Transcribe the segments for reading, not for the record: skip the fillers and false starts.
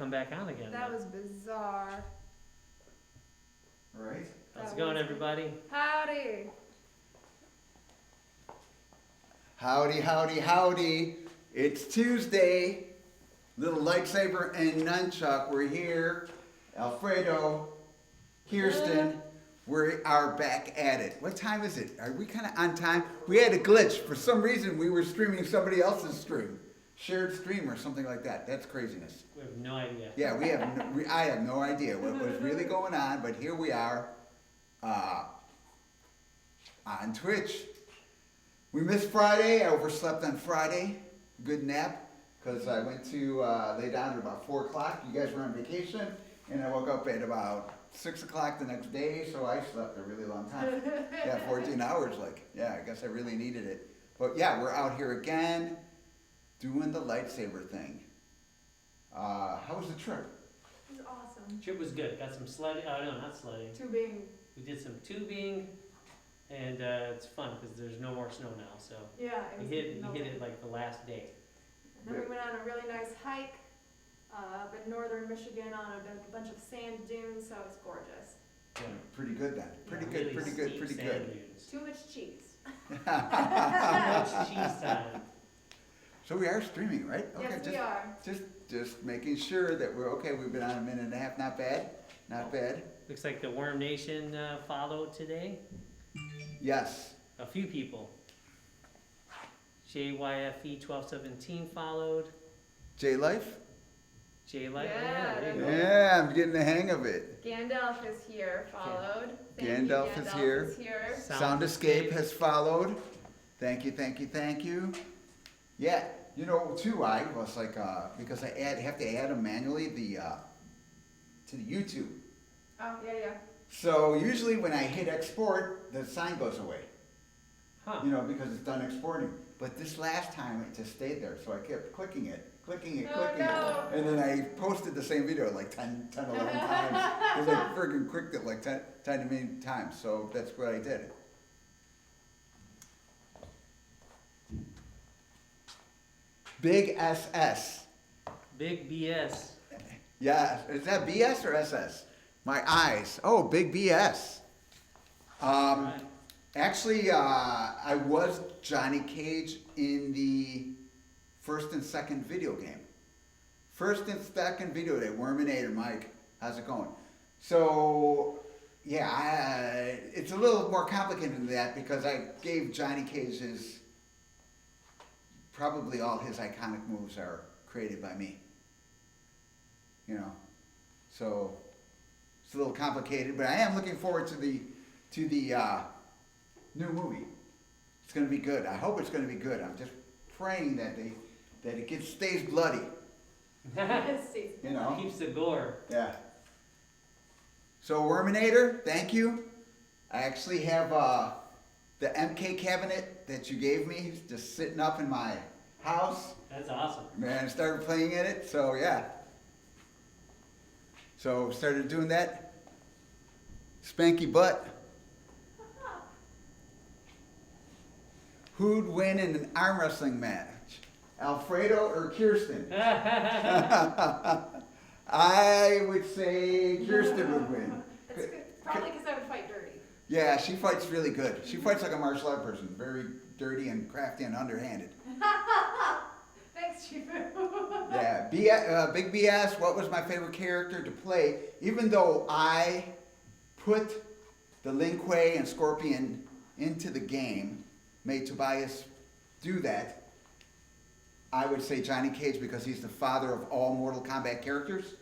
come back on again. That was bizarre. All right. How's it going, everybody? Howdy. Howdy, howdy, howdy. It's Tuesday. Little Lightsaber and Nunchaku, we're here. Alfredo, Kirsten, we are back at it. What time is it? Are we kind of on time? We had a glitch. For some reason, we were streaming somebody else's stream. Shared stream or something like that. That's craziness. We have no idea. Yeah, I have no idea what was really going on, but here we are on Twitch. We missed Friday. I overslept on Friday. Good nap, because I went to lay down at about 4 o'clock. You guys were on vacation, and I woke up at about 6 o'clock the next day, so I slept a really long time. Yeah, 14 hours, yeah, I guess I really needed it. But yeah, we're out here again, doing the lightsaber thing. How was the trip? It was awesome. Trip was good. Got some sledding. Oh, no, not sledding. Tubing. We did some tubing, and it's fun because there's no more snow now. So Yeah, it was we hit it like the last day. And then we went on a really nice hike up in northern Michigan on a bunch of sand dunes, so it's gorgeous. Yeah. Pretty good then. Pretty Yeah, good, really pretty good, steep pretty sand good. dunes. Too much cheese. Much cheese time. So we are streaming, right? Yes, we are. Just making sure that we're okay. We've been on a minute and a half. Not bad. Not bad. Looks like the Worm Nation followed today. Yes. A few people. JYFE1217 followed. J Life? J-Light. Yeah, there you go. Yeah, I'm getting the hang of it. Gandalf is here, followed. Thank you, Gandalf is here. Is here. Sound Escape has followed. Thank you, thank you, thank you. Yeah, you know, too, I was like, because I have to add them manually to the YouTube. Oh, yeah. So usually when I hit export, the sign goes away. Huh. You know, because it's done exporting. But this last time it just stayed there, so I kept clicking it, Oh, clicking no. it. And then I posted the same video like 10, 11 times. Because I friggin' clicked it like 10 many times, so that's what I did. Big SS. Big BS. Yeah, is that BS or SS? My eyes. Oh, big BS. Right. Actually, I was Johnny Cage in the first and second video game. First and second video game, Worminator, Mike. How's it going? So, yeah, it's a little more complicated than that because I gave Johnny Cage probably all his iconic moves are created by me. You know, so it's a little complicated, but I am looking forward to the new movie. It's going to be good. I hope it's going to be good. I'm just praying that it stays bloody. You know, Keeps the gore. yeah. So Worminator, thank you. I actually have the MK cabinet that you gave me just sitting up in my house. That's awesome. Man, I started playing in it, so yeah. So started doing that. Spanky butt. Who'd win in an arm wrestling match? Alfredo or Kirsten? I would say Kirsten would win. That's good. Probably because I would fight dirty. Yeah, she fights really good. She fights like a martial art person. Very dirty and crafty and underhanded. Thanks, Chifu. Yeah, Big BS, what was my favorite character to play? Even though I put the Lin Kuei and Scorpion into the game, made Tobias do that, I would say Johnny Cage because he's the father of all Mortal Kombat characters.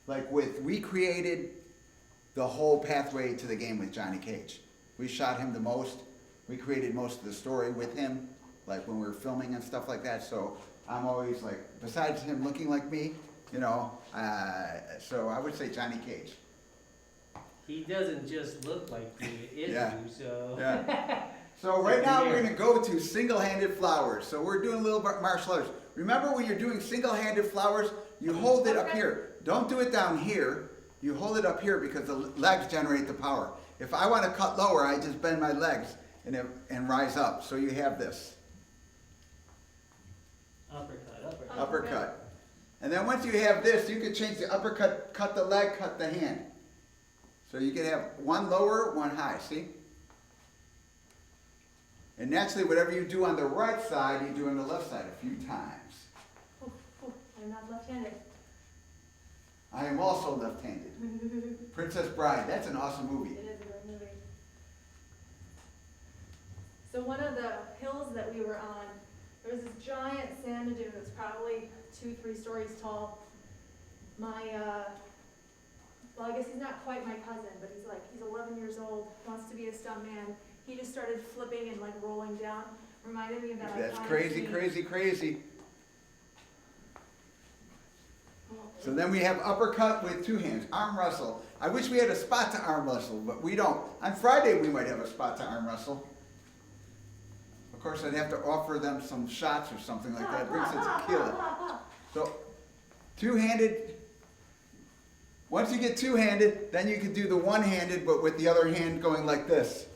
We created the whole pathway to the game with Johnny Cage. We shot him the most. We created most of the story with him, like when we were filming and stuff like that. So I'm always like, besides him looking like me, you know, so I would say Johnny Cage. He doesn't just look like you, is Yeah. you? So. Yeah. So right now we're going to go to single-handed flowers. So we're doing a little martial arts. Remember when you're doing single-handed flowers, you hold it up here. Don't do it down here. You hold it up here because the legs generate the power. If I want to cut lower, I just bend my legs and rise up. So you have this. Uppercut. Uppercut. And then once you have this, you can change the uppercut, cut the leg, cut the hand. So you can have one lower, one high, see? And naturally, whatever you do on the right side, you do on the left side a few times. Ooh, ooh, I'm not left-handed. I am also left-handed. Princess Bride, that's an awesome movie. It is a good movie. So one of the hills that we were on, there was this giant sand dune that's probably 2-3 stories tall. Well, I guess he's not quite my cousin, but he's 11 years old, wants to be a stuntman. He just started flipping and like rolling down. Reminded me of that. That's iconic crazy, scene. crazy, crazy. So then we have uppercut with two hands, arm wrestle. I wish we had a spot to arm wrestle, but we don't. On Friday we might have a spot to arm wrestle. Of course, I'd have to offer them some shots or something like that. Bring some tequila. So, two-handed. Once you get two-handed, then you can do the one-handed, but with the other hand going like this.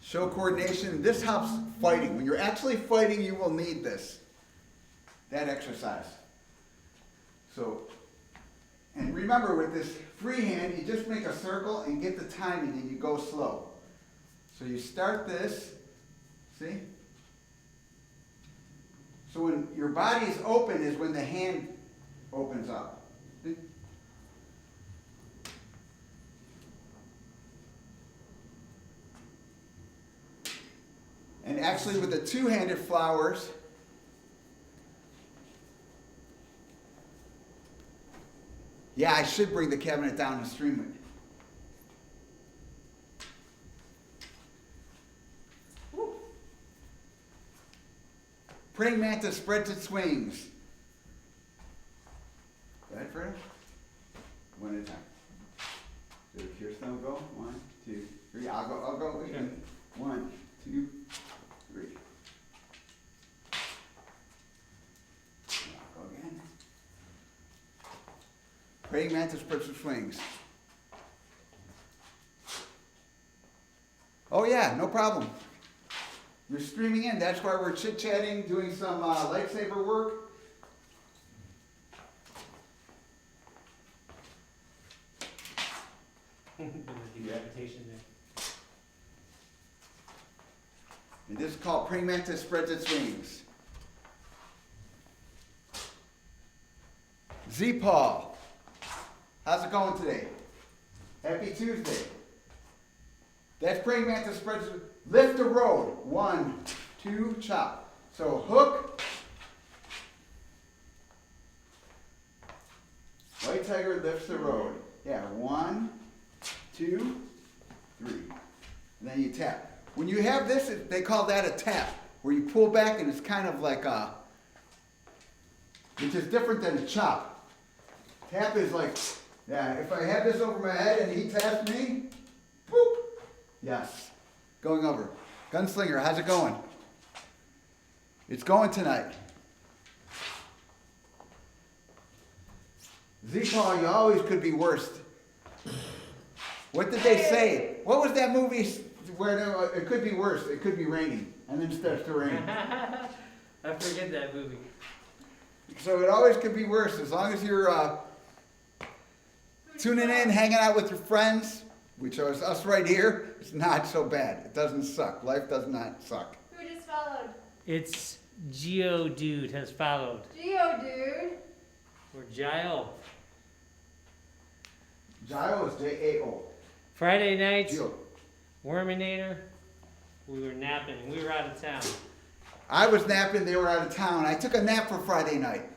Show coordination. This helps fighting. When you're actually fighting, you will need this. That exercise. So, and remember with this free hand, you just make a circle and get the timing and you go slow. So you start this, see? So when your body is open is when the hand opens up. See? And actually with the two-handed flowers, yeah, I should bring the cabinet down and stream it. Woo. Praying mantis spreads its wings. Go ahead, Fredo. One at a time. So Kirsten will go. 1, 2, 3. I'll go. Okay. 1, 2, 3. I'll go again. Praying mantis spreads its wings. Oh yeah, no problem. You're streaming in. That's why we're chit-chatting, doing some lightsaber work. Bit of decapitation there. And this is called praying mantis spreads its wings. Z-Paul, how's it going today? Happy Tuesday. That's praying mantis spreads. Lift the road. 1, 2, chop. So hook. White tiger lifts the road. Yeah, 1, 2, 3. And then you tap. When you have this, they call that a tap, where you pull back and it's kind of like a, which is different than a chop. Tap is like, yeah, if I have this over my head and he taps me, boop. Yes. Going over. Gunslinger, how's it going? It's going tonight. Z-Paul, you always could be worse. What did they say? What was that movie where it could be worse? It could be raining, and then it starts to rain. I forget that movie. So it always could be worse. As long as you're tuning in, hanging out with your friends, which is us right here, it's not so bad. It doesn't suck. Life does not suck. Who just followed? It's Geodude has followed. Geodude. Or Gio. Gio is J-A-O. Friday nights, Gio. Worminator, we were napping. We were out of town. I was napping, they were out of town. I took a nap for Friday night.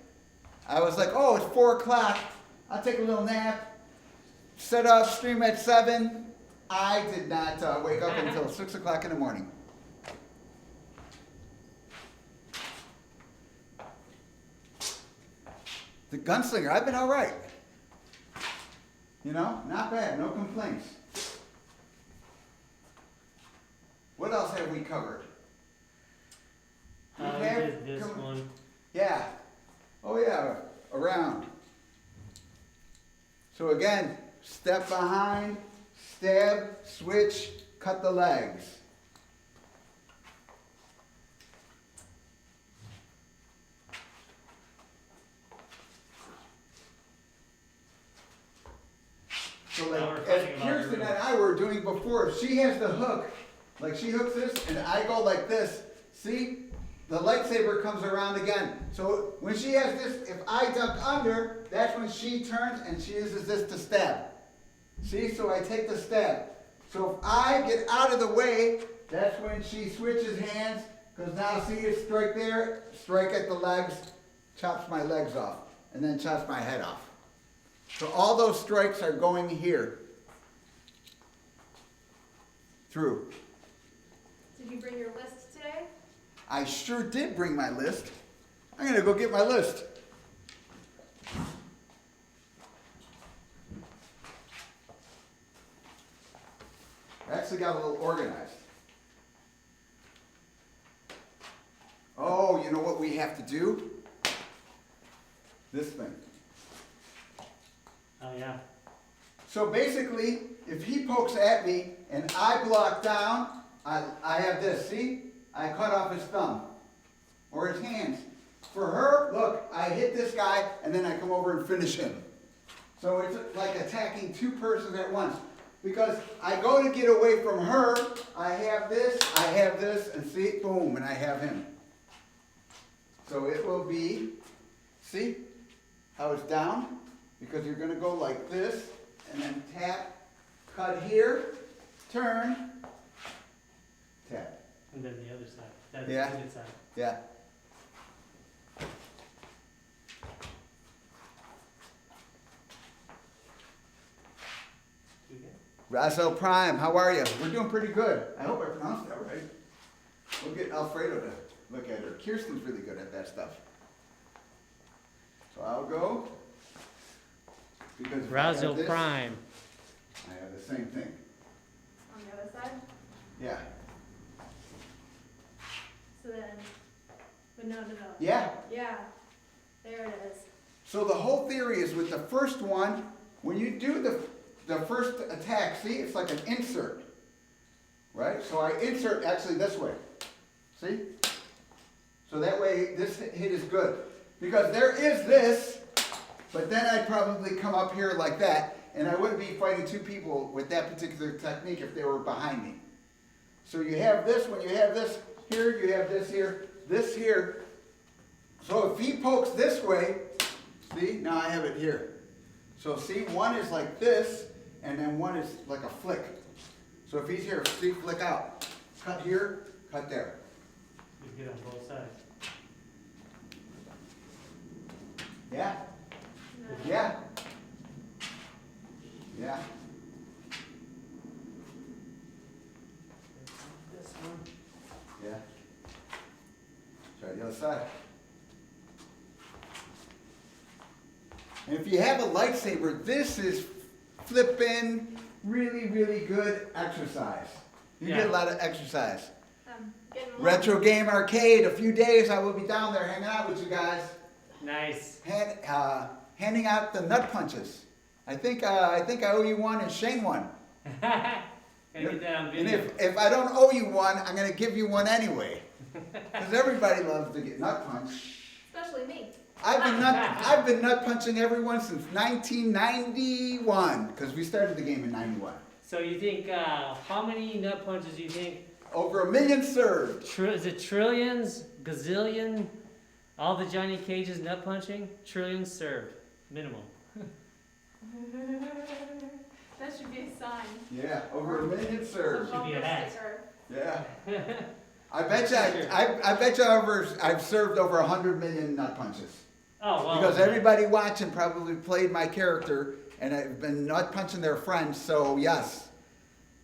I was like, oh, it's 4 o'clock. I'll take a little nap. Set up, stream at 7. I did not wake up until 6 o'clock in the morning. The Gunslinger, I've been all right. You know, not bad, no complaints. What else have we covered? We did this one. Yeah. Oh yeah, around. So again, step behind, stab, switch, cut the legs. were doing before, if she has the hook, like she hooks this, and I go like this, see? The lightsaber comes around again. So when she has this, if I duck under, that's when she turns and she uses this to stab. See, so I take the stab. So if I get out of the way, that's when she switches hands, because now see it strike there, strike at the legs, chops my legs off, and then chops my head off. So all those strikes are going here. Through. Did you bring your list today? I sure did bring my list. I'm gonna go get my list. I actually got a little organized. Oh, you know what we have to do? This thing. Oh, yeah. So basically, if he pokes at me and I block down, I have this, see? I cut off his thumb or his hands. For her, look, I hit this guy and then I come over and finish him. So it's like attacking two persons at once. Because I go to get away from her, I have this, and see, boom, and I have him. So it will be, see how it's down? Because you're going to go like this, and then tap, cut here, turn, tap. And then the other side. That's Yeah. the good side. Yeah. Do it again. Razel Prime, how are you? We're doing pretty good. I hope I pronounced that right. We'll get Alfredo to look at her. Kirsten's really good at that stuff. So I'll go. Because if I have Razel this, Prime. I have the same thing. On the other side? Yeah. So then, but no. Yeah. Yeah, there it is. So the whole theory is with the first one, when you do the first attack, see, it's like an insert. Right? So I insert actually this way. See? So that way this hit is good. Because there is this, but then I'd probably come up here like that, and I wouldn't be fighting two people with that particular technique if they were behind me. So you have this, when you have this here, you have this here. So if he pokes this way, see, now I have it here. So see, one is like this, and then one is like a flick. So if he's here, see, flick out. Cut here, cut there. You get on both sides. Yeah? No. Yeah? Yeah? This one. Yeah. Try the other side. And if you have a lightsaber, this is flipping really, really good exercise. You get Yeah. a lot of exercise. Getting along. Retro Game Arcade, a few days I will be down there hanging out with you guys. Nice. Handing out the nut punches. I think I owe you one and Shane one. Gotta get that on And video. if I don't owe you one, I'm gonna give you one anyway. Because everybody loves to get nut punched. Especially me. I've been nut punching everyone since 1991, because we started the game in 91. So you think, how many nut punches do you think? Over 1 million served. Is it trillions, gazillion, all the Johnny Cage's nut punching? Trillions served, minimum. That should be a sign. Yeah, over 1 million served. Should be a hat. Sticker. Yeah. I bet you I've served over 100 million nut punches. Oh, well. Because everybody watching probably played my character, and I've been nut punching their friends, so yes.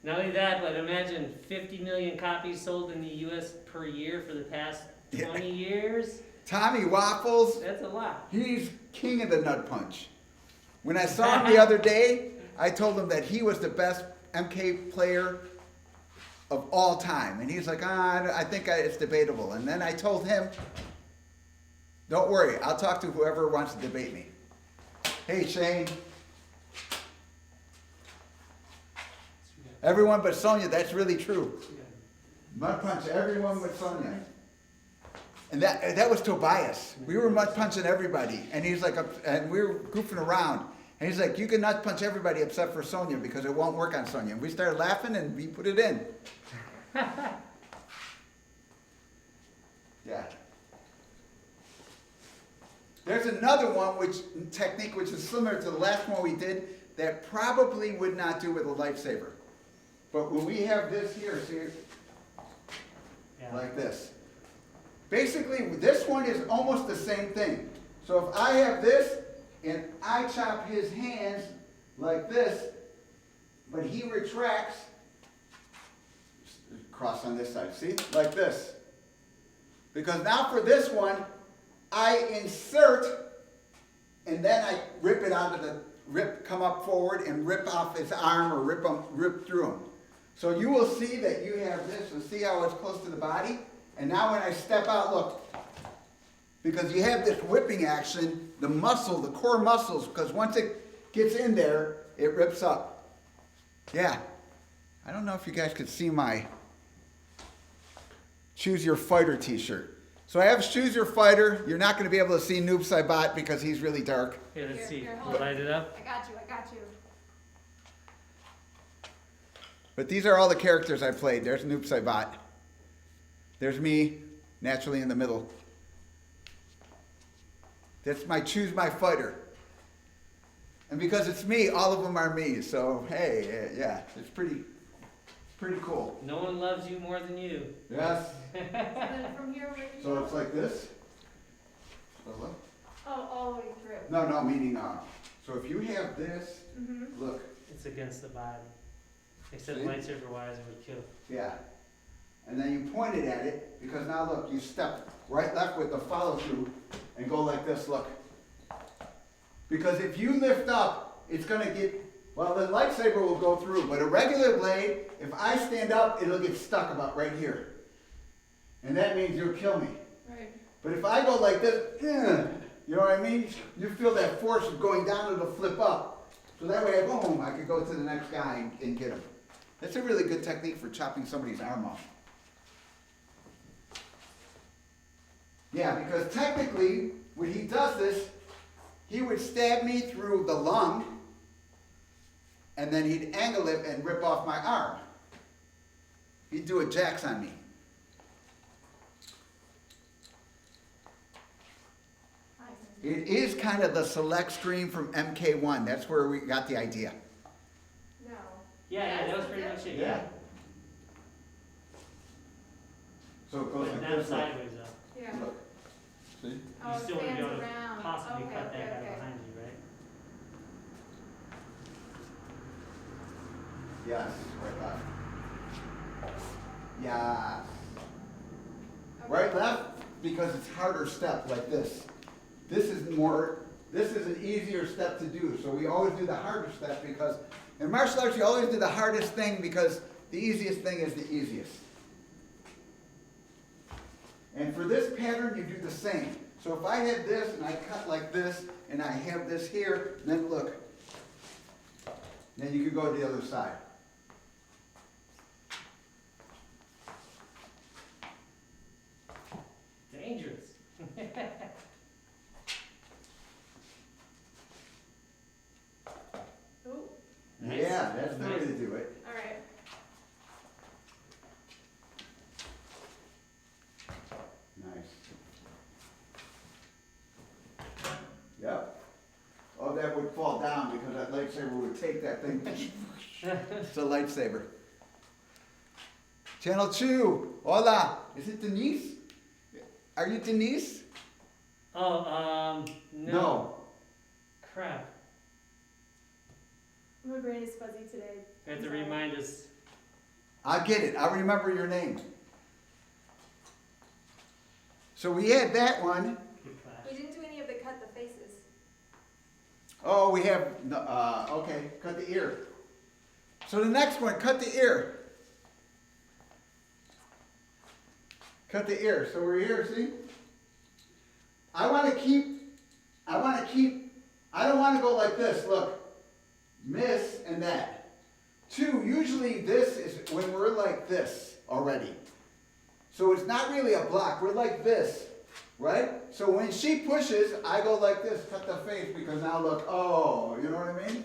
Not only that, but imagine 50 million copies sold in the U.S. per year for the past 20 years. Tommy Waffles, That's a lot. he's king of the nut punch. When I saw him the other day, I told him that he was the best MK player of all time. And he's like, I think it's debatable. And then I told him, don't worry, I'll talk to whoever wants to debate me. Hey, Shane. Everyone but Sonia, that's really true. Mud punch everyone but Sonia. And that was Tobias. We were mud punching everybody. And he's like, and we were goofing around. And he's like, you can nut punch everybody except for Sonya because it won't work on Sonya. And we started laughing and we put it in. Yeah. There's another one technique which is similar to the last one we did that probably would not do with a lightsaber. But when we have this here, see, Yeah. like this. Basically, this one is almost the same thing. So if I have this and I chop his hands like this, but he retracts, cross on this side, see? Like this. Because now for this one, I insert, and then I rip it out of the, come up forward and rip off his arm or rip through him. So you will see that you have this, and see how it's close to the body? And now when I step out, look, because you have this whipping action, the muscle, the core muscles, because once it gets in there, it rips up. Yeah. I don't know if you guys could see my Choose Your Fighter t-shirt. So I have Choose Your Fighter. You're not going to be able to see Noob Saibot because he's really dark. Here, let's see. Here, hold Light it up. I got you. But these are all the characters I played. There's Noob Saibot. There's me, naturally in the middle. That's my Choose My Fighter. And because it's me, all of them are me. So, hey, yeah, it's pretty cool. No one loves you more than you. Yes. And then from here, where do you So go? it's like this. Oh, all the way through. No, meaning, so if you have this, Mm-hmm. look, It's against the body. Except See? lightsaber wise, it would kill. yeah. And then you point it at it, because now look, you step right left with the follow through and go like this, look. Because if you lift up, it's gonna get, well, the lightsaber will go through, but a regular blade, if I stand up, it'll get stuck about right here. And that means you'll kill me. Right. But if I go like this, you know what I mean? You feel that force of going down, it'll flip up. So that way, boom, I could go to the next guy and get him. That's a really good technique for chopping somebody's arm off. Yeah, because technically, when he does this, he would stab me through the lung, and then he'd angle it and rip off my arm. He'd do a jacks on me. It is kind of the select screen from MK1. That's where we got the idea. No. Yeah, that was pretty much it. Yeah. So it goes But like not this. Look. sideways though. Yeah. Look. See? Oh, You it still wouldn't be spans able to around. possibly Okay, cut okay, that guy okay. behind you, right? Yes, right left. Yes. Okay. Right left, because it's harder step like this. This is an easier step to do. So we always do the harder step because in martial arts you always do the hardest thing because the easiest thing is the easiest. And for this pattern you do the same. So if I had this and I cut like this and I have this here, then look. Then you can go to the other side. Dangerous. Ooh, Nice. Yeah, that's the way Nice. to do it. all right. Nice. Yep. Oh, that would fall down because that lightsaber would take that thing. It's a lightsaber. Channel 2. Hola. Is it Denise? Are you Denise? Oh, no. Crap. My brain is fuzzy today. You have to I'm sorry. remind us. I'll get it. I'll remember your name. So we had that one. Good class. We didn't do any of the cut the faces. Oh, we have, okay, cut the ear. So the next one, cut the ear. Cut the ear. So we're here, see? I don't want to go like this, look. Miss and that. 2, usually this is when we're like this already. So it's not really a block. We're like this. right? So when she pushes, I go like this, cut the face, because now look, oh, you know what I mean?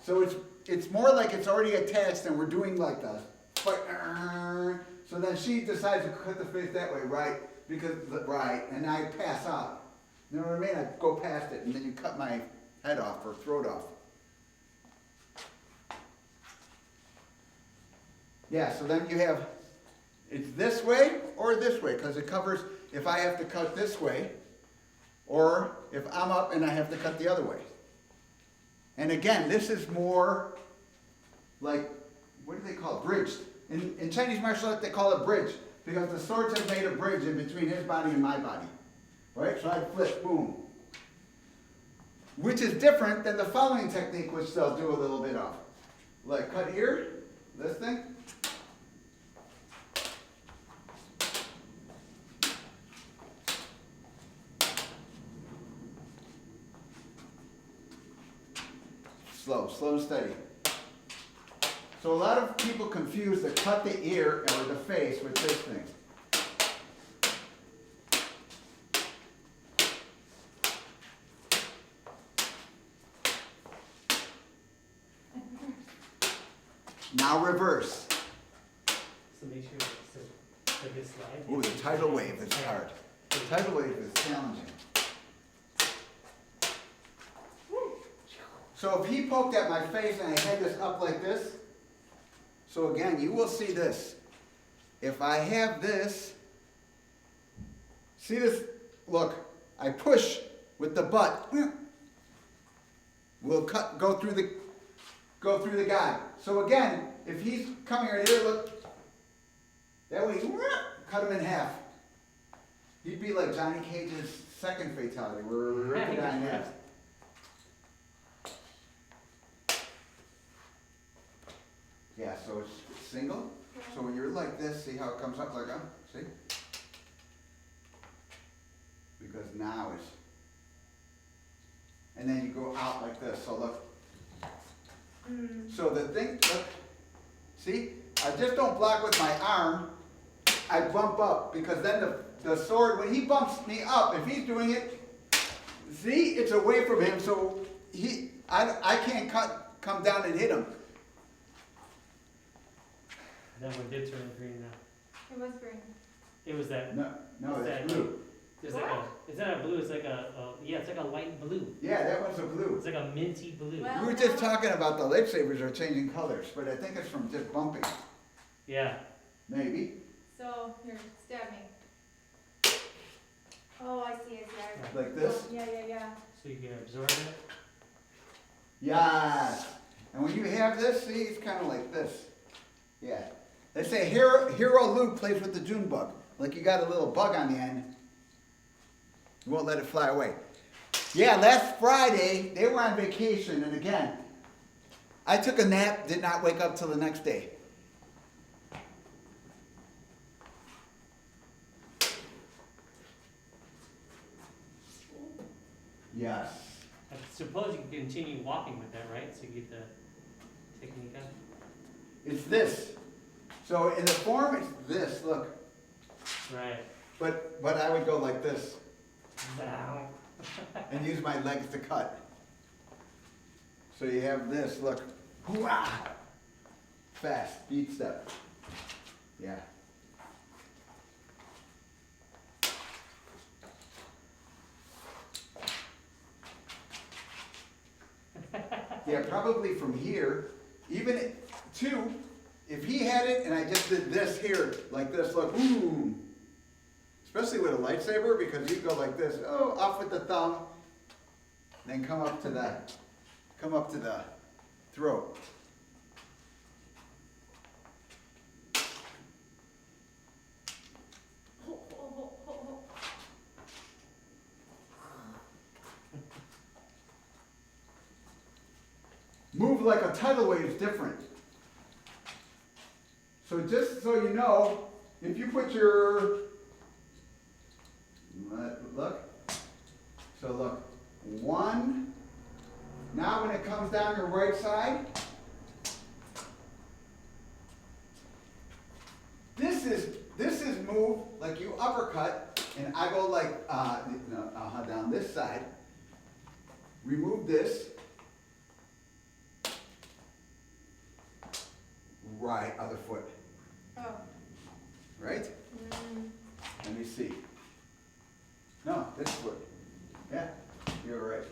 So it's more like it's already attached and we're doing like this. So then she decides to cut the face that way, right? Because, right, and I pass out. You know what I mean? I go past it and then you cut my head off or throat off. Yeah, so then you have, it's this way or this way, because it covers if I have to cut this way, or if I'm up and I have to cut the other way. And again, this is more like, what do they call it? Bridged. In Chinese martial art, they call it bridge, because the swords have made a bridge in between his body and my body. Right? So I flip, boom. Which is different than the following technique, which they'll do a little bit of. Like cut here, this thing. Slow and steady. So a lot of people confuse the cut the ear or the face with this thing. Now reverse. So make sure it's like a slide. Ooh, the tidal wave is hard. The tidal wave is challenging. So if he poked at my face and I had this up like this, so again, you will see this. If I have this, see this, look, I push with the butt. We'll go through the guy. So again, if he's coming right here, look, that way, cut him in half. He'd be like Johnny Cage's second fatality, where we rip the guy in half. Yeah, so it's single. So when you're like this, see how it comes up like that? See? Because now it's, and then you go out like this. So look. So the thing, look, see? I just don't block with my arm. I bump up, because then the sword, when he bumps me up, if he's doing it, see, it's away from him, so I can't come down and hit him. That one did turn green now. It was green. It was that. No, it's blue. It's like it's not a blue. It's like yeah, it's like a light blue. Yeah, that one's a blue. It's like a minty blue. Well- We were just talking about the lightsabers are changing colors, but I think it's from just bumping. Yeah. Maybe. So, here, stab me. Oh, I see. Like this? Yeah. So you can absorb it. Yes. And when you have this, see, it's kind of like this. Yeah. They say Hero Luke plays with the June bug. Like you got a little bug on the end. You won't let it fly away. Yeah, last Friday, they were on vacation, and again, I took a nap, did not wake up till the next day. Yes. I suppose you can continue walking with that, right? So you get the technique up. It's this. So in the form, it's this, look. Right. But I would go like this Now. and use my legs to cut. So you have this, look. Hoo-ah! Fast, beat step. Yeah. Yeah, probably from here, even two, if he had it and I just did this here, like this, look, ooh. Especially with a lightsaber, because you go like this, oh, off with the thumb, then come up to the throat. Move like a tidal wave is different. So just so you know, if you put your, look, so look, one, now when it comes down your right side, this is move like you uppercut, and I go like, down this side, remove this, right other foot, Oh. right? Mm. Let me see. No, this foot. Yeah, you're right.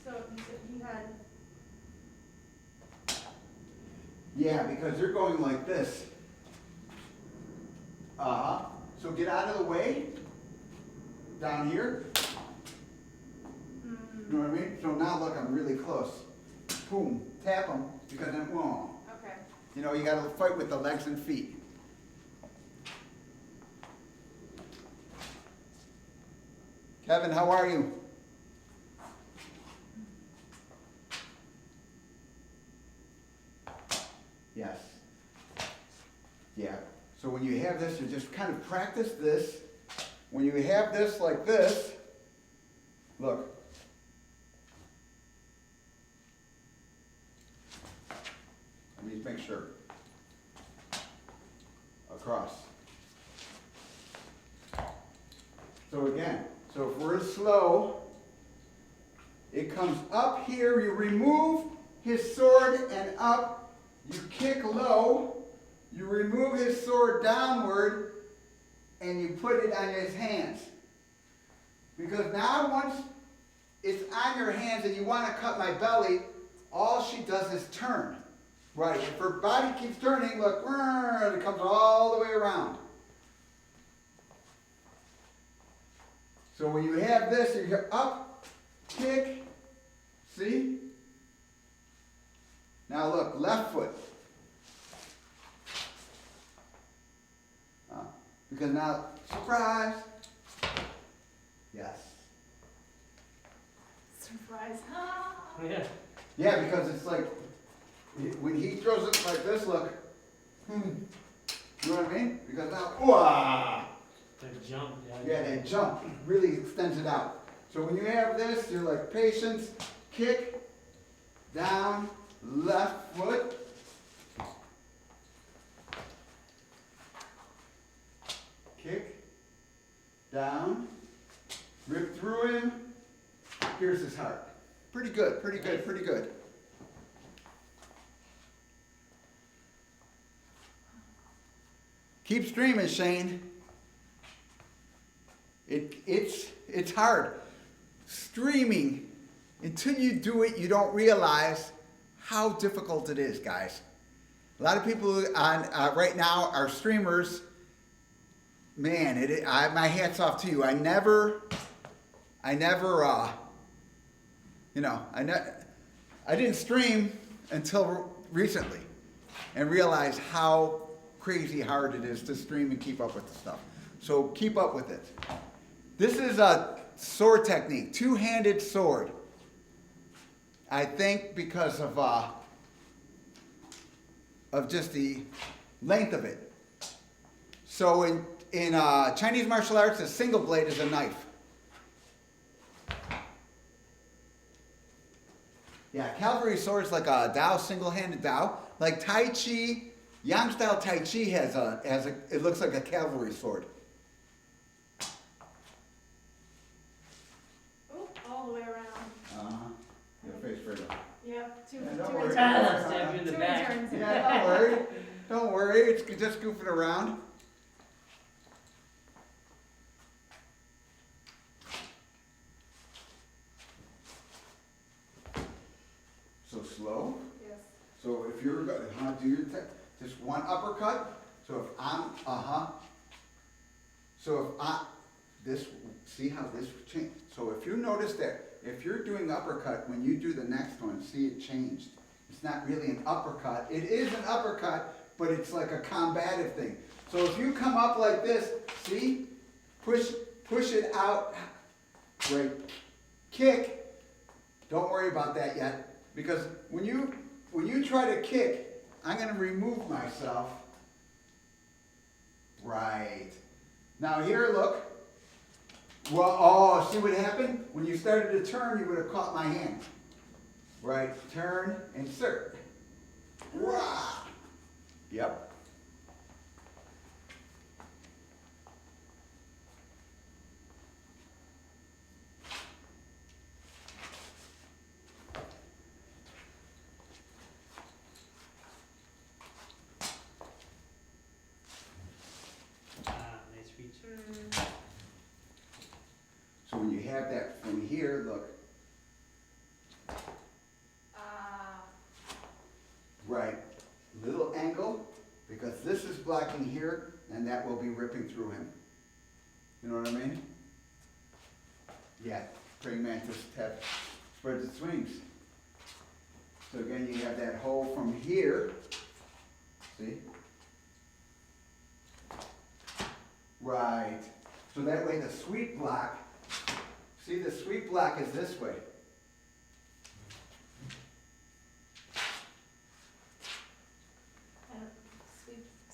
So you said you had. Yeah, because they're going like this. Uh-huh. So get out of the way, down here. You know what I mean? So now look, I'm really close. Boom, tap them, because then, whoa. Okay. You know, you gotta fight with the legs and feet. Kevin, how are you? Yes. Yeah. So when you have this, you just kind of practice this. When you have this like this, look. Let me make sure. Across. So again, so if we're slow, it comes up here, you remove his sword and up, you kick low, you remove his sword downward, and you put it on his hands. Because now once it's on your hands and you want to cut my belly, all she does is turn. Right, if her body keeps turning, look, it comes all the way around. So when you have this, you go up, kick, see? Now look, left foot. Because now, surprise. Yes. Surprise. Yeah. Yeah, because it's like, when he throws it like this, look. You know what I mean? Because now, whoa. The jump, Yeah, that jump really extends it out. So when you have this, you're like patience, kick, down, left foot. Kick, down, rip through him, pierce his heart. Pretty good, pretty good, pretty good. Keep streaming, Shane. It's hard. Streaming, until you do it, you don't realize how difficult it is, guys. A lot of people on right now are streamers. Man, my hat's off to you. I never, I didn't stream until recently and realized how crazy hard it is to stream and keep up with the stuff. So keep up with it. This is a sword technique, two-handed sword. I think because of just the length of it. So in Chinese martial arts, a single blade is a knife. Yeah, cavalry swords like a Dao, single-handed Dao. Like Tai Chi, Yang style Tai Chi has it looks like a cavalry sword. Oh, all the way around. Uh-huh. Your face further. Yep. Two don't two worry. turns. Stab you in the Two back. turns. Yeah, don't worry. Don't worry. It's just goofing around. So slow. Yes. So if you're going to do your just one uppercut. So if I'm So if see how this changed. So if you notice that if you're doing uppercut, when you do the next one, see it changed. It's not really an uppercut. It is an uppercut, but it's like a combative thing. So if you come up like this, see, push it out, right? Kick. Don't worry about that yet, because when you try to kick, I'm going to remove myself. Right. Now here, look. Well, see what happened? When you started to turn, you would have caught my hand. Right, turn, insert. Rah! Yep. have that from here, look. Right, little angle, because this is blocking here, and that will be ripping through him. You know what I mean? Yeah, praying mantis spreads its wings. So again, you have that hole from here, see? Right, so that way the sweep block, see the sweep block is this way.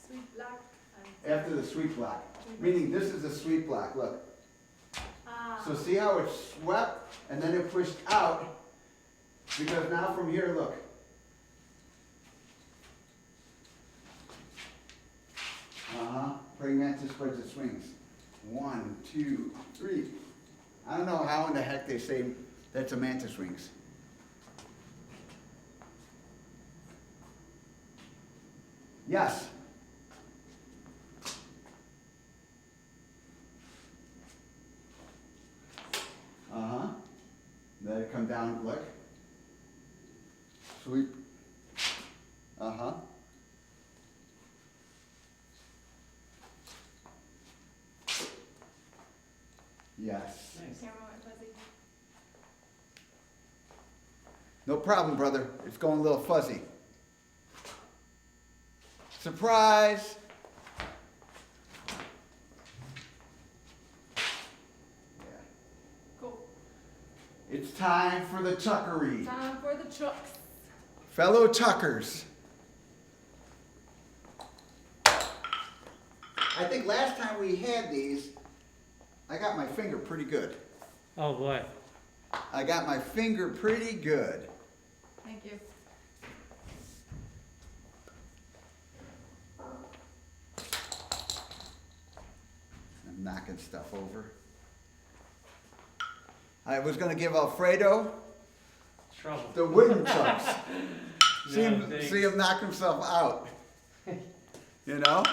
Sweet black. After the sweep block, meaning this is the sweep block, look. So see how it swept and then it pushed out, because now from here, look. Praying mantis spreads its wings. 1, 2, 3. I don't know how in the heck they say that's a mantis wings. Yes. Let it come down, look. Sweep. Yes. Nice. Camera went fuzzy. No problem, brother. It's going a little fuzzy. Surprise! Cool. It's time for the chuckery. Time for the chucks. Fellow chuckers. I think last time we had these, I got my finger pretty good. Oh boy. I got my finger pretty good. Thank you. I'm knocking stuff over. I was going to give Alfredo Trouble. the wooden chunks. see No, him, thanks. see him knock himself out. You know?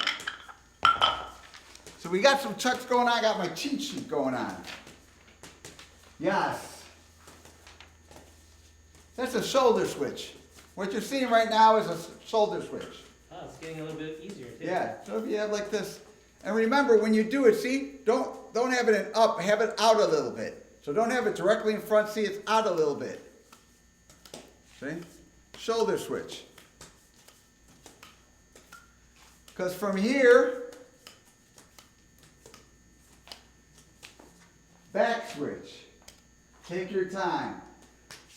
So we got some chucks going on. I got my cheat sheet going on. Yes. That's a shoulder switch. What you're seeing right now is a shoulder switch. Oh, it's getting a little bit easier too. Yeah. So if you have like this, and remember when you do it, see, don't have it in up, have it out a little bit. So don't have it directly in front. See, it's out a little bit. See? Shoulder switch. Because from here, back switch. Take your time.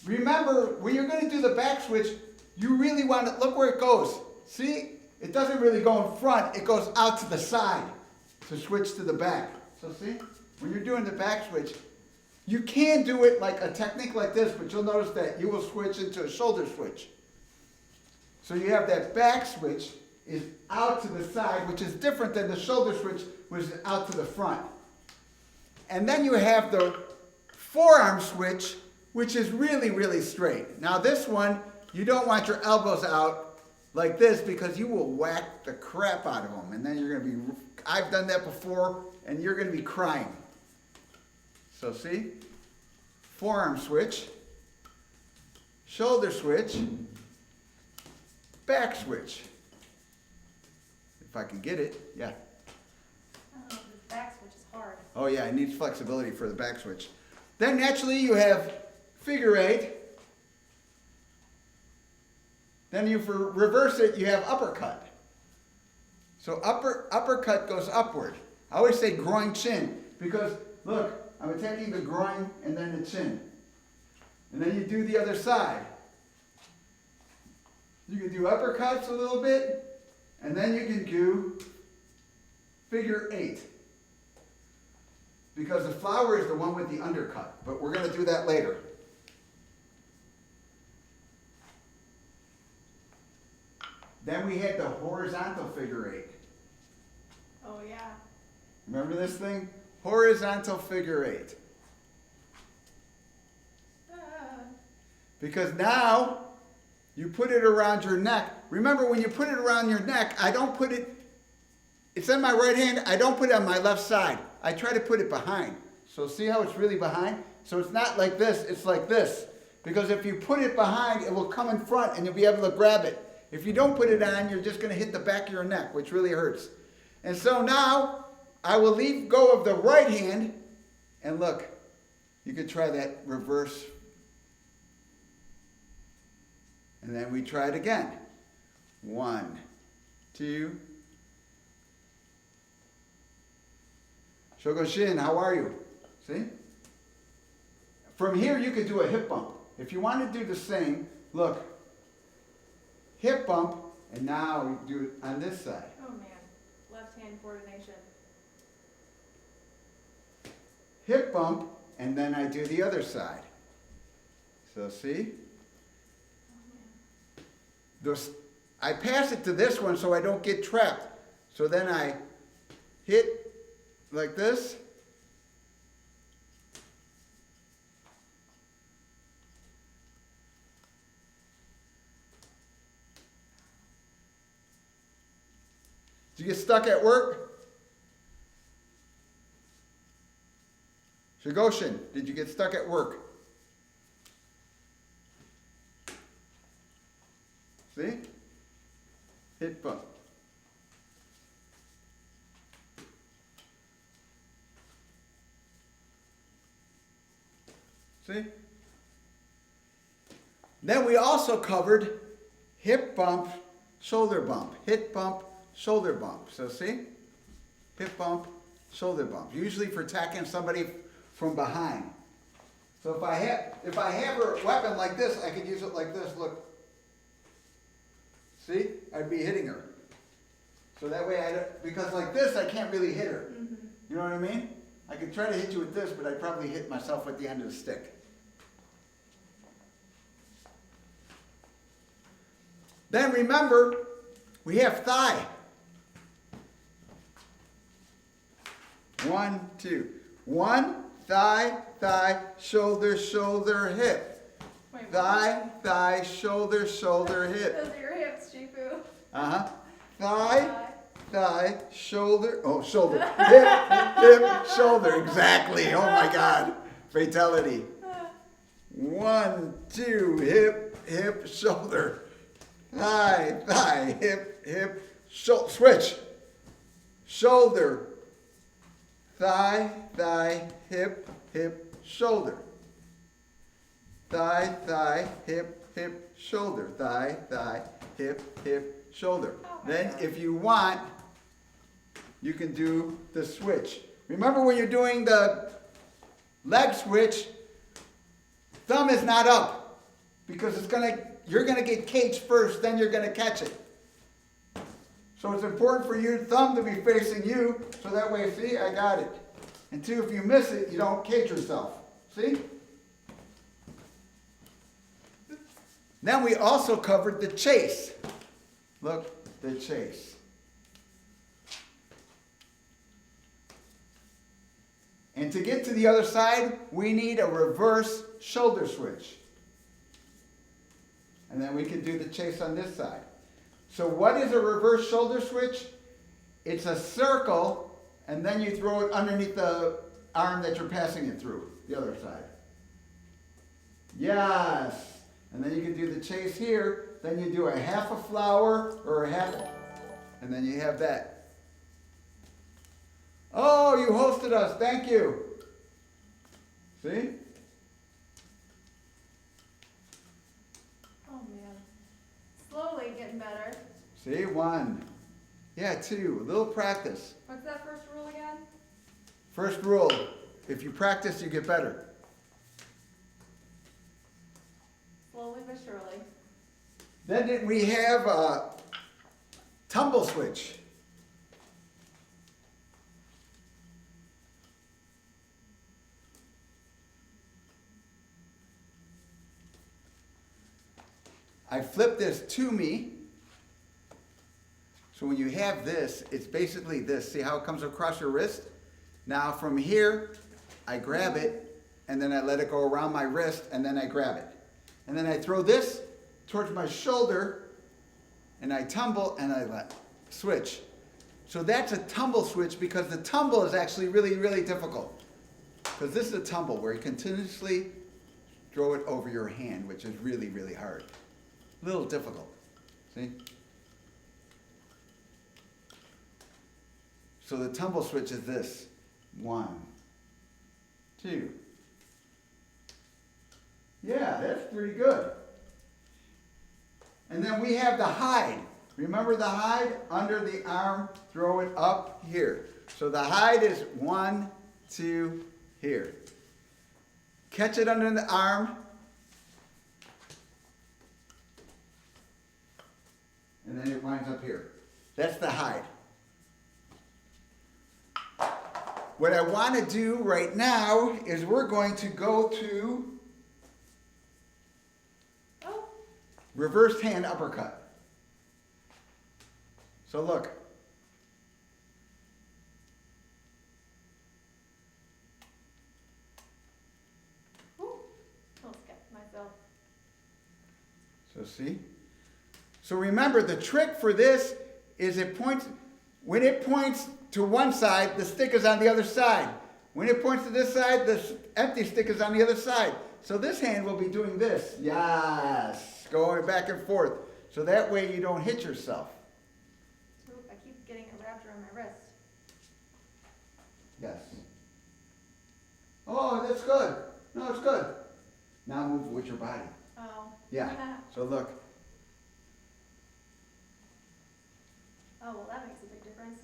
Remember, when you're going to do the back switch, you really want to, look where it goes. See? It doesn't really go in front, it goes out to the side to switch to the back. So see? When you're doing the back switch, you can do it like a technique like this, but you'll notice that you will switch into a shoulder switch. So you have that back switch is out to the side, which is different than the shoulder switch, which is out to the front. And then you have the forearm switch, which is really, really straight. Now this one, you don't want your elbows out like this because you will whack the crap out of them. And then you're going to be, I've done that before, and you're going to be crying. So see, forearm switch, shoulder switch, back switch. If I can get it, yeah. Oh, the back switch is hard. Oh yeah, it needs flexibility for the back switch. Then naturally you have figure eight. Then you for reverse it, you have uppercut. So uppercut goes upward. I always say groin chin because look, I'm attacking the groin and then the chin. And then you do the other side. You can do uppercuts a little bit, and then you can do figure eight. Because the flower is the one with the undercut, but we're going to do that later. Then we had the horizontal figure eight. Oh yeah. Remember this thing? Horizontal figure eight. Because now you put it around your neck. Remember when you put it around your neck, I don't put it, it's in my right hand, I don't put it on my left side. I try to put it behind. So see how it's really behind? So it's not like this, it's like this. Because if you put it behind, it will come in front and you'll be able to grab it. If you don't put it on, you're just going to hit the back of your neck, which really hurts. And so now, I will leave go of the right hand, and look, you could try that reverse. And then we try it again. 1, 2. Shogoshin, how are you? See? From here, you could do a hip bump. If you want to do the same, look. Hip bump, and now we do it on this side. Oh man, left hand coordination. Hip bump, and then I do the other side. So see? I pass it to this one so I don't get trapped. So then I hit like this. Did you get stuck at work? Shigoshin, did you get stuck at work? See? Hit bump. See? Then we also covered hip bump, shoulder bump. Hip bump, shoulder bump. So see? Hip bump, shoulder bump. Usually for attacking somebody from behind. So if I have a weapon like this, I could use it like this. Look. See? I'd be hitting her. So that way because like this, I can't really hit her. Mm-hmm. You know what I mean? I could try to hit you with this, but I'd probably hit myself at the end of the stick. Then remember, we have thigh. 1, 2. 1, thigh, thigh, shoulder, shoulder, hip. Wait, Thigh, thigh, shoulder, shoulder, hip. those are your hips, Chifu. Uh-huh. Thigh, thigh, shoulder, oh, shoulder, hip, shoulder, exactly. Oh my God, fatality. 1, 2, hip, shoulder. Thigh, thigh, hip, switch. Shoulder, thigh, thigh, hip, shoulder. Thigh, thigh, hip, shoulder. Thigh, thigh, hip, shoulder. Then if you want, you can do the switch. Remember when you're doing the leg switch, thumb is not up because you're gonna get caged first, then you're gonna catch it. So it's important for your thumb to be facing you, so that way, see, I got it. And 2, if you miss it, you don't cage yourself. See? Then we also covered the chase. Look, the chase. And to get to the other side, we need a reverse shoulder switch. And then we can do the chase on this side. So what is a reverse shoulder switch? It's a circle, and then you throw it underneath the arm that you're passing it through, the other side. Yes. And then you can do the chase here. Then you do a half a flower or a half, and then you have that. Oh, you hosted us. Thank you. See? Oh man. Slowly getting better. See? 1. Yeah, 2. A little practice. What's that first rule again? First rule, if you practice, you get better. Slowly but surely. Then we have a tumble switch. I flip this to me. So when you have this, it's basically this. See how it comes across your wrist? Now from here, I grab it, and then I let it go around my wrist, and then I grab it. And then I throw this towards my shoulder, and I tumble, and I switch. So that's a tumble switch because the tumble is actually really, really difficult. Because this is a tumble where you continuously throw it over your hand, which is really, really hard. A little difficult. See? So the tumble switch is this. 1, 2. Yeah, that's pretty good. And then we have the hide. Remember the hide? Under the arm, throw it up here. So the hide is 1, 2, here. Catch it under the arm. And then it winds up here. That's the hide. What I want to do right now is we're going to go to reversed hand uppercut. So look. Ooh, almost got myself. So see? So remember, the trick for this is when it points to one side, the stick is on the other side. When it points to this side, the empty stick is on the other side. So this hand will be doing this. Yes. Going back and forth. So that way you don't hit yourself. Oop, I keep getting it wrapped around my wrist. Yes. Oh, that's good. No, it's good. Now move with your body. Oh. Yeah. So look. Oh, well, that makes a big difference.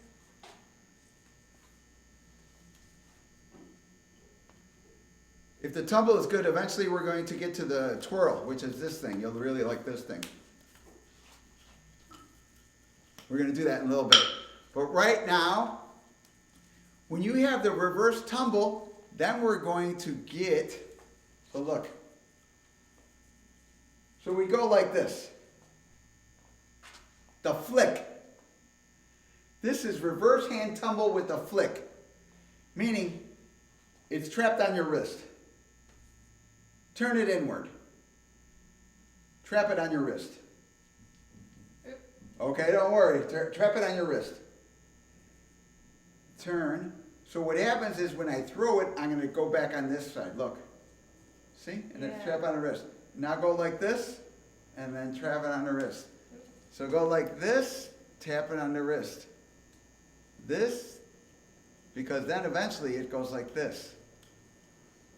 If the tumble is good, eventually we're going to get to the twirl, which is this thing. You'll really like this thing. We're going to do that in a little bit. But right now, when you have the reverse tumble, then we're going to get, so look. So we go like this. The flick. This is reverse hand tumble with a flick. Meaning, it's trapped on your wrist. Turn it inward. Trap it on your wrist. Okay, don't worry. Trap it on your wrist. Turn. So what happens is when I throw it, I'm going to go back on this side. Look. See? And it's trap on the wrist. Now go like this, and then trap it on the wrist. So go like this, tap it on the wrist. This, because then eventually it goes like this.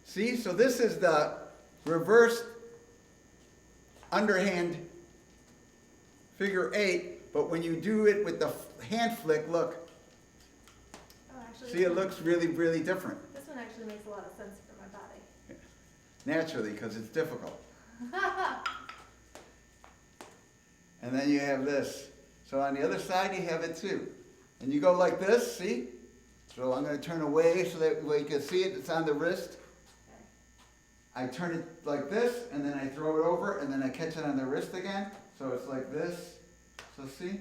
See? So this is the reverse underhand figure 8, but when you do it with the hand flick, look. Oh, actually, See, it looks really, really different. this one actually makes a lot of sense for my body. Naturally, because it's difficult. And then you have this. So on the other side, you have it too. And you go like this, see? So I'm going to turn away so that way you can see it. It's on the wrist. I turn it like this, and then I throw it over, and then I catch it on the wrist again. So it's like this. So see?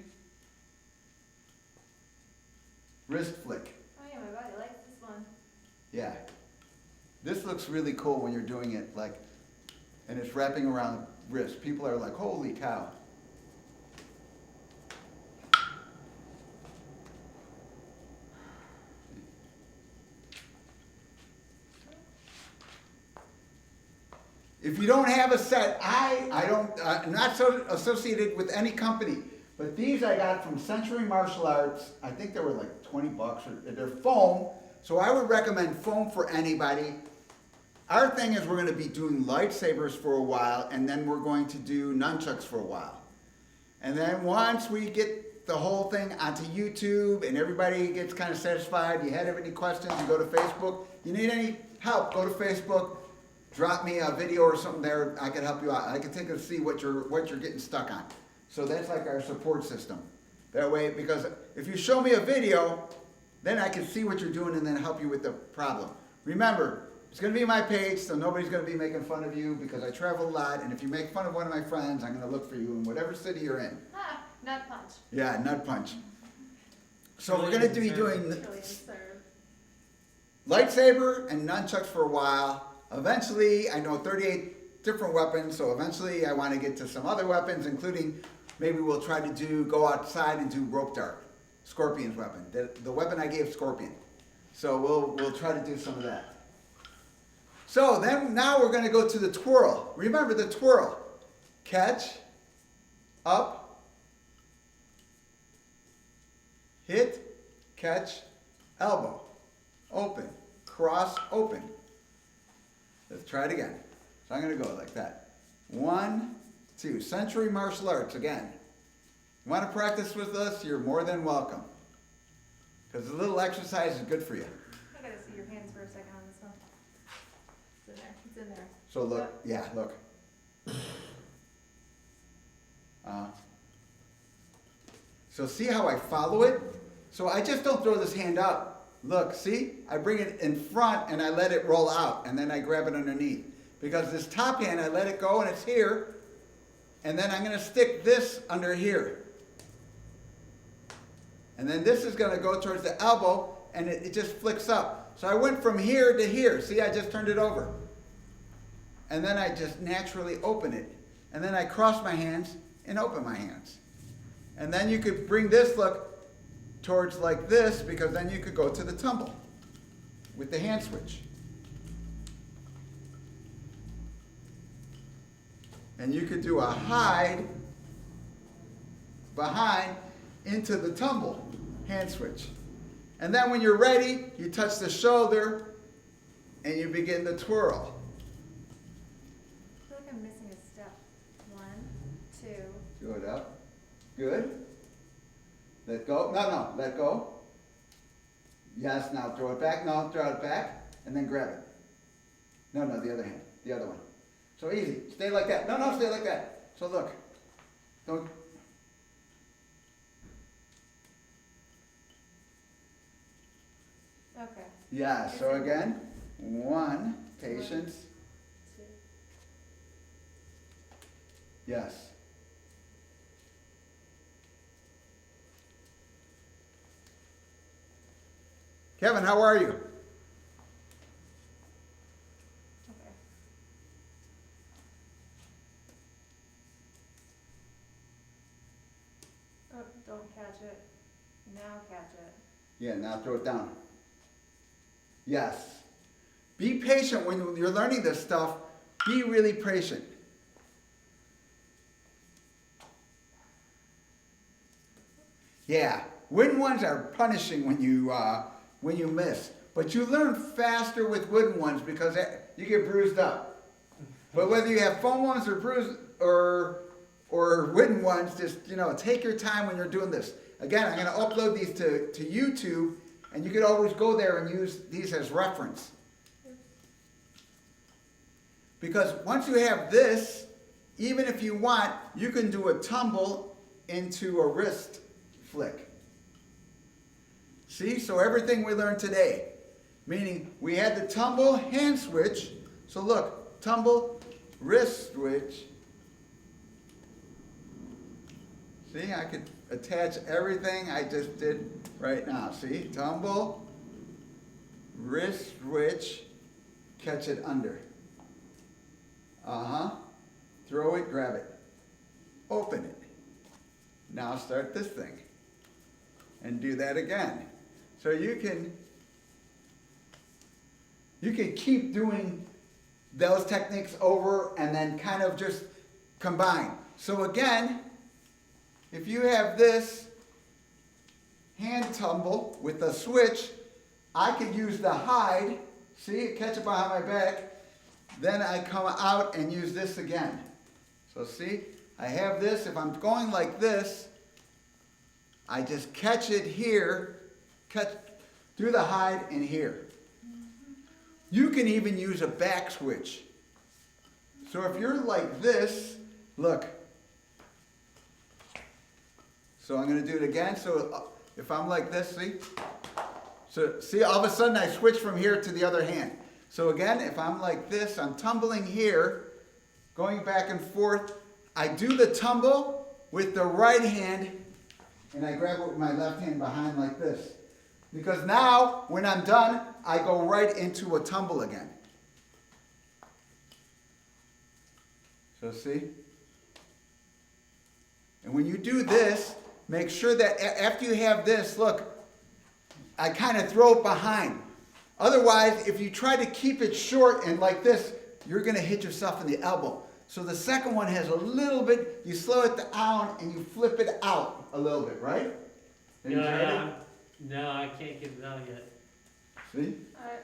Wrist flick. Oh yeah, my body likes this one. Yeah. This looks really cool when you're doing it, like, and it's wrapping around the wrist. People are like, holy cow. If you don't have a set, I'm not so associated with any company, but these I got from Century Martial Arts. I think they were like 20 bucks. They're foam, so I would recommend foam for anybody. Our thing is we're going to be doing lightsabers for a while, and then we're going to do nunchucks for a while. And then once we get the whole thing onto YouTube and everybody gets kind of satisfied, you had any questions, you go to Facebook. You need any help, go to Facebook. Drop me a video or something there. I can help you out. I can take a see what you're getting stuck on. So that's like our support system. That way, because if you show me a video, then I can see what you're doing and then help you with the problem. Remember, it's going to be my page, so nobody's going to be making fun of you because I travel a lot. And if you make fun of one of my friends, I'm going to look for you in whatever city you're in. Ah, nut punch. Yeah, nut punch. So we're going to be doing Trillion serve. lightsaber and nunchucks for a while. Eventually, I know 38 different weapons, so eventually I want to get to some other weapons, including maybe we'll try to go outside and do rope dart, Scorpion's weapon, the weapon I gave Scorpion. So we'll try to do some of that. So then now we're going to go to the twirl. Remember the twirl. Catch, up, hit, catch, elbow, open, cross, open. Let's try it again. So I'm going to go like that. 1, 2. Century Martial Arts again. You want to practice with us? You're more than welcome. Because a little exercise is good for you. I gotta see your hands for a second on this one. It's in there. It's in there. So look, yeah, look. So see how I follow it? So I just don't throw this hand up. Look, see? I bring it in front and I let it roll out and then I grab it underneath. Because this top hand, I let it go and it's here. And then I'm going to stick this under here. And then this is going to go towards the elbow and it just flicks up. So I went from here to here. See, I just turned it over. And then I just naturally open it. And then I cross my hands and open my hands. And then you could bring this look towards like this, because then you could go to the tumble with the hand switch. And you could do a hide behind into the tumble hand switch. And then when you're ready, you touch the shoulder and you begin the twirl. I feel like I'm missing a step. 1, 2. Do it up. Good. Let go. No, let go. Yes, now throw it back. No, throw it back. And then grab it. No, the other hand. The other one. So easy. Stay like that. No, stay like that. So look. Don't. Okay. Yeah, so again. 1. Patience. 2. Yes. Kevin, how are you? Okay. Oh, don't catch it. Now catch it. Yeah, now throw it down. Yes. Be patient when you're learning this stuff. Be really patient. Yeah, wooden ones are punishing when you miss. But you learn faster with wooden ones because you get bruised up. But whether you have foam ones or bruised or wooden ones, just take your time when you're doing this. Again, I'm going to upload these to YouTube, and you can always go there and use these as reference. Because once you have this, even if you want, you can do a tumble into a wrist flick. See, so everything we learned today, meaning we had the tumble hand switch. So look, tumble wrist switch. See, I could attach everything I just did right now. See, tumble wrist switch, catch it under. Throw it, grab it. Open it. Now start this thing. And do that again. So you can keep doing those techniques over and then kind of just combine. So again, if you have this hand tumble with the switch, I could use the hide. See, catch it behind my back. Then I come out and use this again. So see, I have this. If I'm going like this, I just catch it here, do the hide in here. You can even use a back switch. So if you're like this, look. So I'm going to do it again. So if I'm like this, see? So see, all of a sudden I switch from here to the other hand. So again, if I'm like this, I'm tumbling here, going back and forth. I do the tumble with the right hand, and I grab it with my left hand behind like this. Because now, when I'm done, I go right into a tumble again. So see? And when you do this, make sure that after you have this, look, I kind of throw it behind. Otherwise, if you try to keep it short and like this, you're gonna hit yourself in the elbow. So the second one has a little bit, you slow it down and you flip it out a little bit, right? Have you tried it? No, I can't get it out yet. See?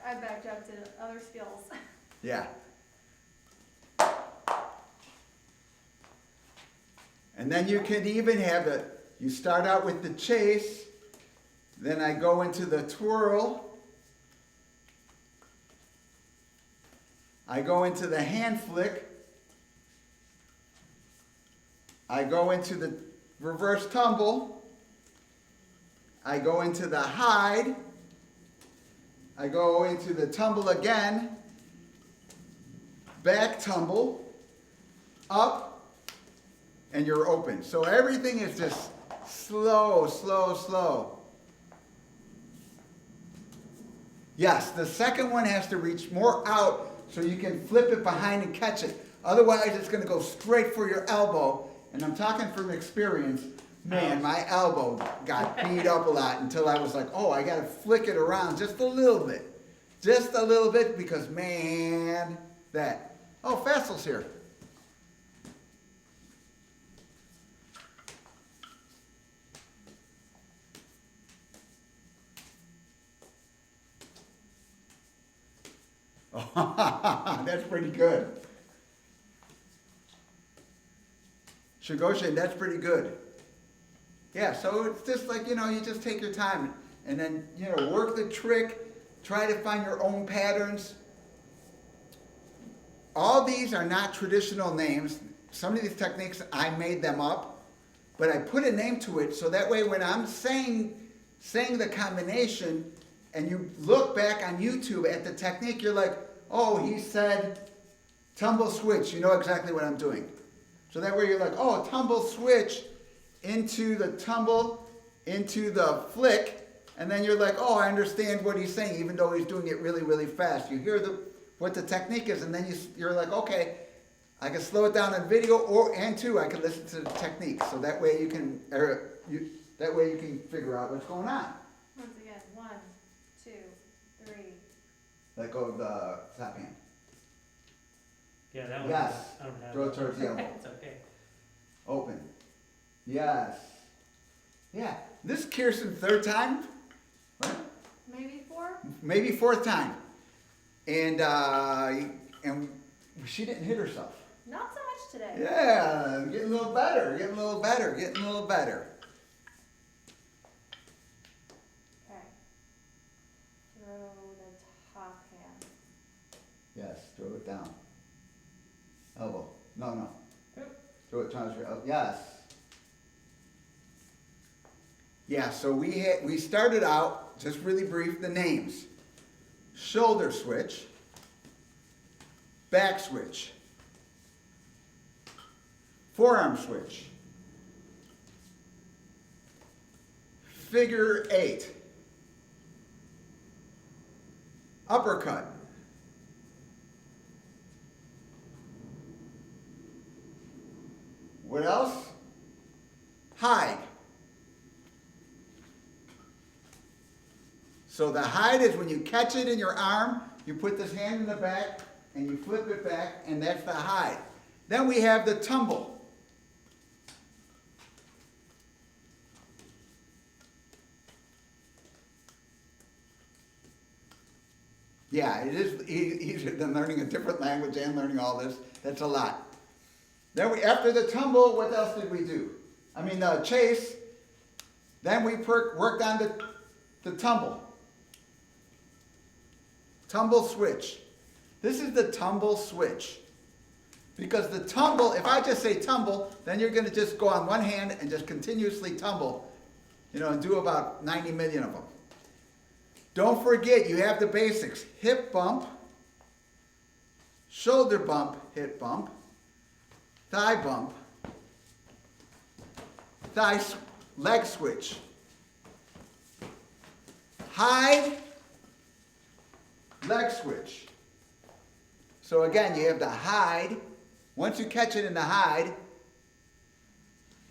I backed up to other skills. Yeah. And then you can even have you start out with the chase, then I go into the twirl, I go into the hand flick, I go into the reverse tumble, I go into the hide, I go into the tumble again, back tumble, up, and you're open. So everything is just slow, slow, slow. Yes, the second one has to reach more out so you can flip it behind and catch it. Otherwise, it's going to go straight for your elbow. And I'm talking from experience. Man, my elbow got beat up a lot until I was like, oh, I got to flick it around just a little bit. Just a little bit because, man, that. Oh, Fessel's here. Oh, that's pretty good. Shigoshin, that's pretty good. Yeah, so it's just like, you just take your time and then, work the trick, try to find your own patterns. All these are not traditional names. Some of these techniques, I made them up, but I put a name to it so that way when I'm saying the combination and you look back on YouTube at the technique, you're like, oh, he said tumble switch. You know exactly what I'm doing. So that way you're like, oh, tumble switch into the tumble, into the flick, and then you're like, oh, I understand what he's saying, even though he's doing it really, really fast. You hear what the technique is, and then you're like, okay, I can slow it down in video, and I can listen to the technique. So that way you can figure out what's going on. Once again, 1, 2, 3. Let go of the top hand. Yeah, that one. Yes. I don't have Throw it that. towards the elbow. It's okay. Open. Yes. Yeah. This is Kirsten's third time, right? Maybe 4? Maybe fourth time. And she didn't hit herself. Not so much today. Yeah, getting a little better, getting a little better, getting a little better. Okay. Throw the top hand. Yes, throw it down. Elbow. No. Yep. Throw it towards your elbow. Yes. Yeah, so we started out, just really brief, the names. Shoulder switch, back switch, forearm switch, figure 8, uppercut, what else? Hide. So the hide is when you catch it in your arm, you put this hand in the back, and you flip it back, and that's the hide. Then we have the tumble. Yeah, it is easier than learning a different language and learning all this. That's a lot. Then after the tumble, what else did we do? I mean, the chase. Then we worked on the tumble. Tumble switch. This is the tumble switch. Because the tumble, if I just say tumble, then you're going to just go on one hand and just continuously tumble, and do about 90 million of them. Don't forget, you have the basics. Hip bump, shoulder bump, hip bump, thigh bump, leg switch, hide, leg switch. So again, you have the hide. Once you catch it in the hide,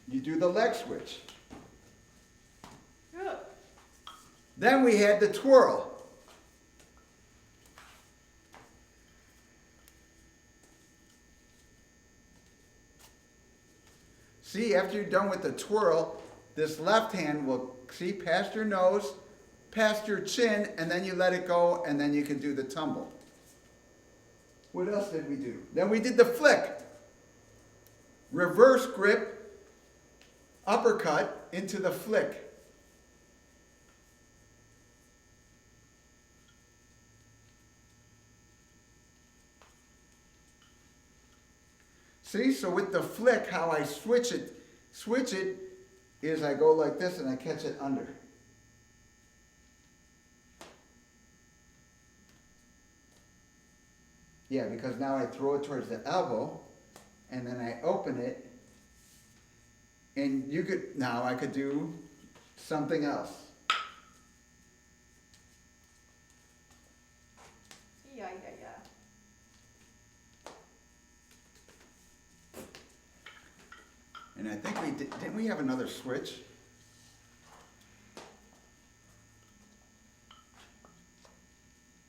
you do the leg switch. Good. Then we had the twirl. See, after you're done with the twirl, this left hand will, see, past your nose, past your chin, and then you let it go, and then you can do the tumble. What else did we do? Then we did the flick. Reverse grip, uppercut into the flick. See, so with the flick, how I switch it is I go like this and I catch it under. Yeah, because now I throw it towards the elbow, and then I open it, and now I could do something else. Yeah. And I think didn't we have another switch?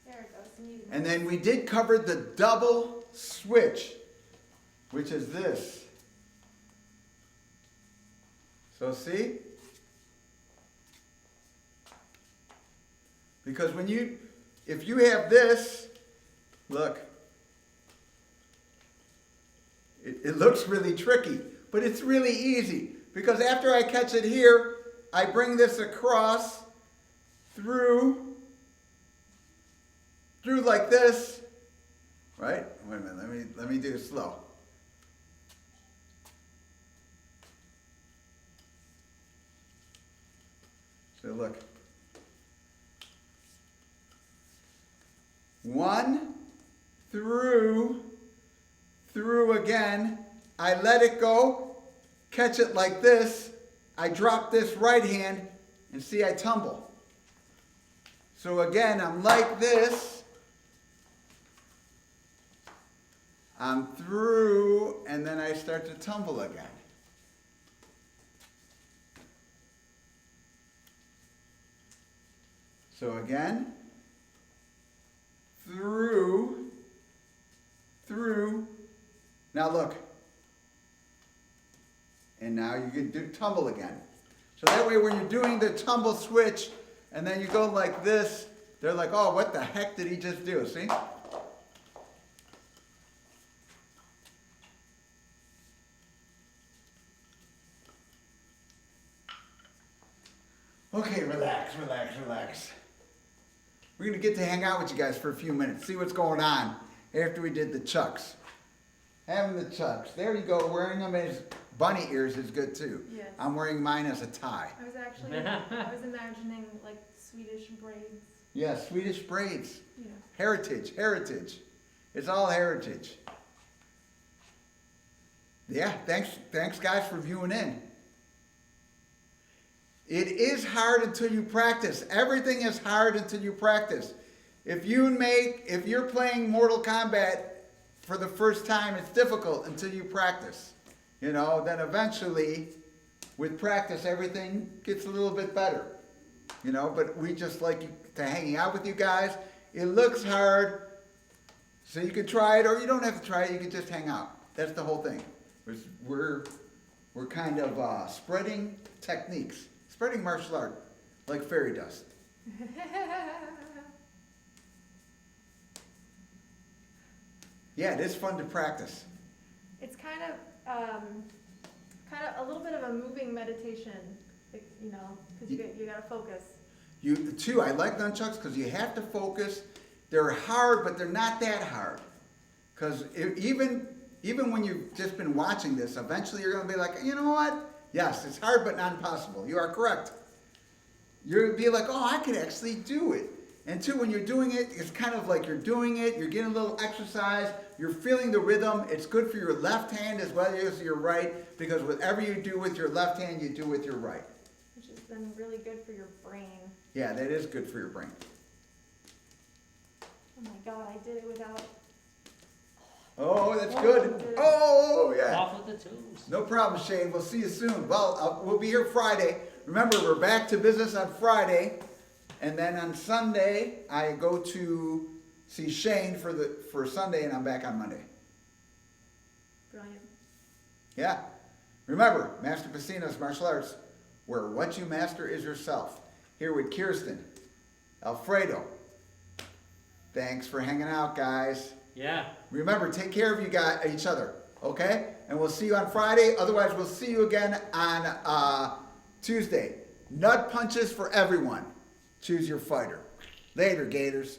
There it goes. Some easy And then we did cover the double switch, which is this. So see? Because if you have this, look, it looks really tricky, but it's really easy. Because after I catch it here, I bring this across through like this, right? Wait a minute, let me do it slow. So look. One, through again, I let it go, catch it like this, I drop this right hand, and see I tumble. So again, I'm like this, I'm through, and then I start to tumble again. So again, through. Now look. And now you can do tumble again. So that way when you're doing the tumble switch and then you go like this, they're like, oh, what the heck did he just do? See? Okay, relax. We're going to get to hang out with you guys for a few minutes, see what's going on after we did the chucks. Having the chucks. There you go. Wearing them as bunny ears is good too. Yes. I'm wearing mine as a tie. I was imagining like Swedish braids. Yeah, Swedish braids. Yeah. Heritage. It's all heritage. Yeah, thanks guys for viewing in. It is hard until you practice. Everything is hard until you practice. If you're playing Mortal Kombat for the first time, it's difficult until you practice. Then eventually, with practice, everything gets a little bit better. But we just like to hanging out with you guys. It looks hard, so you can try it, or you don't have to try it, you can just hang out. That's the whole thing. We're kind of spreading techniques. Spreading martial art, like fairy dust. Yeah, it is fun to practice. It's kind of a little bit of a moving meditation, because you gotta focus. I like nunchucks because you have to focus. They're hard, but they're not that hard. Because even when you've just been watching this, eventually you're going to be like, you know what? Yes, it's hard, but not impossible. You are correct. You're going to be like, oh, I could actually do it. And two, when you're doing it, it's kind of like you're doing it, you're getting a little exercise, you're feeling the rhythm. It's good for your left hand as well as your right, because whatever you do with your left hand, you do with your right. Which has been really good for your brain. Yeah, that is good for your brain. Oh my God, I did it without... Oh, that's good. Oh, yeah. Off with the tubes. No problem, Shane. We'll see you soon. Well, we'll be here Friday. Remember, we're back to business on Friday. And then on Sunday, I go to see Shane for Sunday, and I'm back on Monday. Brilliant. Yeah. Remember, Master Pesina's martial arts, where what you master is yourself. Here with Kirsten, Alfredo. Thanks for hanging out, guys. Yeah. Remember, take care of each other, okay? And we'll see you on Friday. Otherwise, we'll see you again on Tuesday. Nut punches for everyone. Choose your fighter. Later, Gators.